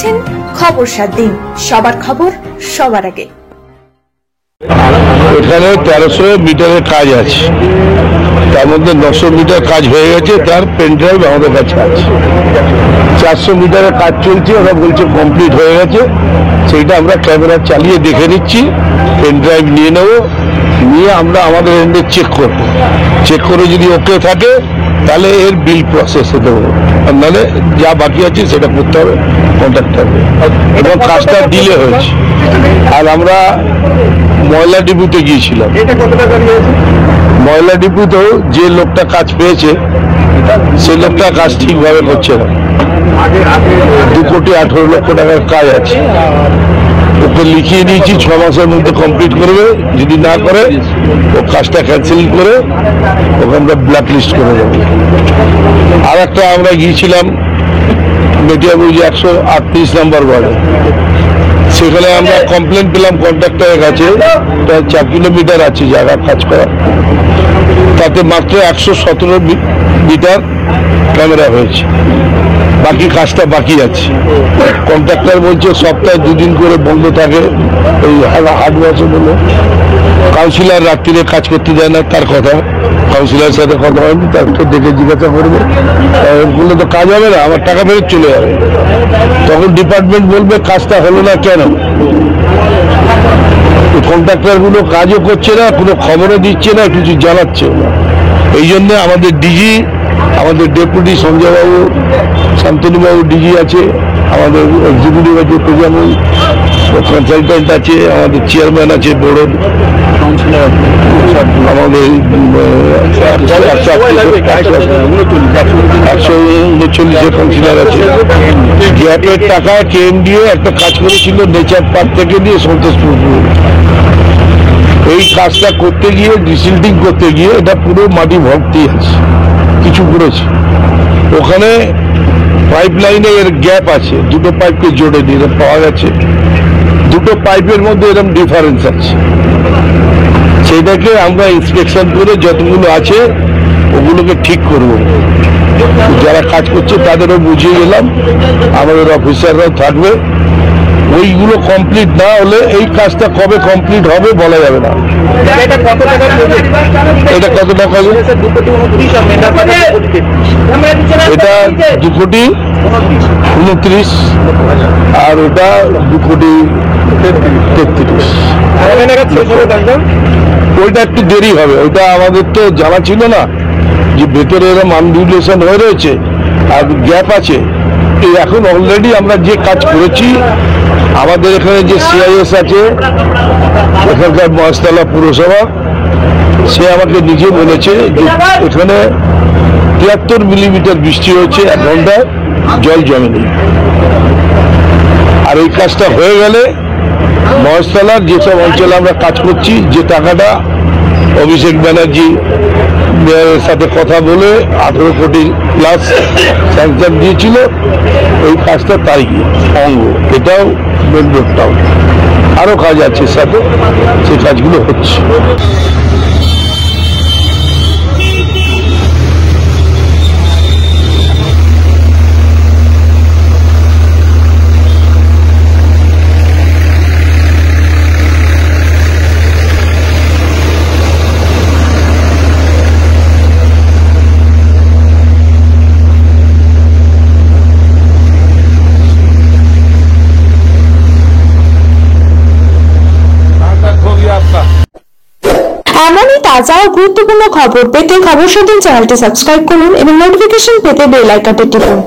দেখছেন খবর 7 দিন, সবার খবর সবার আগে। এখানে 1300 মিটারের কাজ আছে, তার মধ্যে 900 মিটার কাজ হয়ে গেছে, তার পেন ড্রাইভ আমাদের কাছে আছে। 400 মিটারের কাজ চলছে, ওরা বলছে কমপ্লিট হয়ে গেছে, সেইটা আমরা ক্যামেরা চালিয়ে দেখে নিচ্ছি, পেন ড্রাইভ নিয়ে নেবো, নিয়ে আমরা আমাদের এন্ডে চেক করবো, চেক করে যদি ওকে থাকে তাহলে এর বিল প্রসেসে দেবো, আর নাহলে যা বাকি আছে সেটা করতে হবে কন্ট্রাক্টরকে। এবং কাজটা ডিলে হয়েছে। আর আমরা ময়লা ডিপুতে গিয়েছিলাম, ময়লা ডিপুতেও যে লোকটা কাজ পেয়েছে সে লোকটা কাজ ঠিকভাবে করছে না। 2,18,00,000 টাকার কাজ আছে, ওকে লিখিয়ে দিয়েছি 6 মাসের মধ্যে কমপ্লিট করবে, যদি না করে ও কাজটা ক্যান্সেল করে ওকে আমরা ব্ল্যাক লিস্ট করে দেবো। আর একটা আমরা গিয়েছিলাম মেটিয়াবুজি 138 নম্বর ওয়ার্ডে, সেখানে আমরা কমপ্লেন পেলাম কন্ট্রাক্টরের কাছে, 4 কিলোমিটার আছে জায়গা কাজ করা, তাতে মাত্র 117 মিটার ক্যামেরা হয়েছে, বাকি কাজটা বাকি আছে। কন্ট্রাক্টর বলছে সপ্তাহে 2 দিন করে বন্ধ থাকে, এই হাট বছর বলে। কাউন্সিলর রাত্রিরে কাজ করতে দেয় না, তার কথা কাউন্সিলরের সাথে কথা হয়নি, তারপর দেখে জিজ্ঞাসা করবে, বললে তো কাজ হবে না, আমার টাকা ফেরত চলে যাবে। তখন ডিপার্টমেন্ট বলবে কাজটা হলো না কেন। কন্ট্রাক্টর গুলো কাজও করছে না, কোনো খবরও দিচ্ছে না, কিছু জানাচ্ছে না। এই জন্য আমাদের ডিজি, আমাদের ডেপুটি সঞ্জয়বাবু, শান্তনুবাবু ডিজি আছে, আমাদের এক্সিকিউটিভ আছে প্রজামূল, কনসালটেন্ট আছে, আমাদের চেয়ারম্যান আছে, বোর্ডের কাউন্সিলর, আমাদের 139 কাউন্সিলর আছে। গ্যাপের টাকা কেএমডিএ একটা কাজ করেছিল নেচার পার্ক থেকে দিয়ে সন্তোষপুর, এই কাজটা করতে গিয়ে ডিসিল্টিং করতে গিয়ে এটা পুরো মাটি ভর্তি আছে, কিছু করেছে ওখানে পাইপ লাইনে এর গ্যাপ আছে, 2টো পাইপকে জোড়ে দিয়ে পাওয়া গেছে, 2টো পাইপের মধ্যে এরকম ডিফারেন্স আছে। সেইটাকে আমরা ইন্সপেকশন করে যতগুলো আছে ওগুলোকে ঠিক করব, যারা কাজ করছে তাদেরও বুঝিয়ে গেলাম, আমাদের অফিসাররাও থাকবে। ওইগুলো কমপ্লিট না হলে এই কাজটা কবে কমপ্লিট হবে বলা যাবে না। এটা কত টাকা? এটা 2,29,00,000 আর ওটা 2,33,00,000। ওইটা একটু দেরি হবে, ওইটা আমাদের তো জানা ছিল না যে ভেতরে এরকম আনডিউলেশন হয়ে রয়েছে আর গ্যাপ আছে। এখন অলরেডি আমরা যে কাজ করেছি, আমাদের এখানে যে সিআইএস আছে এখানকার মহেশতলা পুরসভা, সে আমাকে নিজে বলেছে যে এখানে 73 মিলিমিটার বৃষ্টি হয়েছে 1 ঘন্টায়, জল জমেনি। আর এই কাজটা হয়ে গেলে মহেশতলার যেসব অঞ্চলে আমরা কাজ করছি, যে টাকাটা অভিষেক ব্যানার্জি মেয়রের সাথে কথা বলে 18 কোটি প্লাস স্যাংশন দিয়েছিল, এই কাজটা তাই অঙ্গ, এটাও মেন রোডটাও, আরো কাজ আছে সাথে, সেই কাজগুলো হচ্ছে। এমনই তাজা ও গুরুত্বপূর্ণ খবর পেতে খবর 7 দিন চ্যানেলটি সাবস্ক্রাইব করুন এবং নোটিফিকেশন পেতে বেল আইকনটি টিপুন।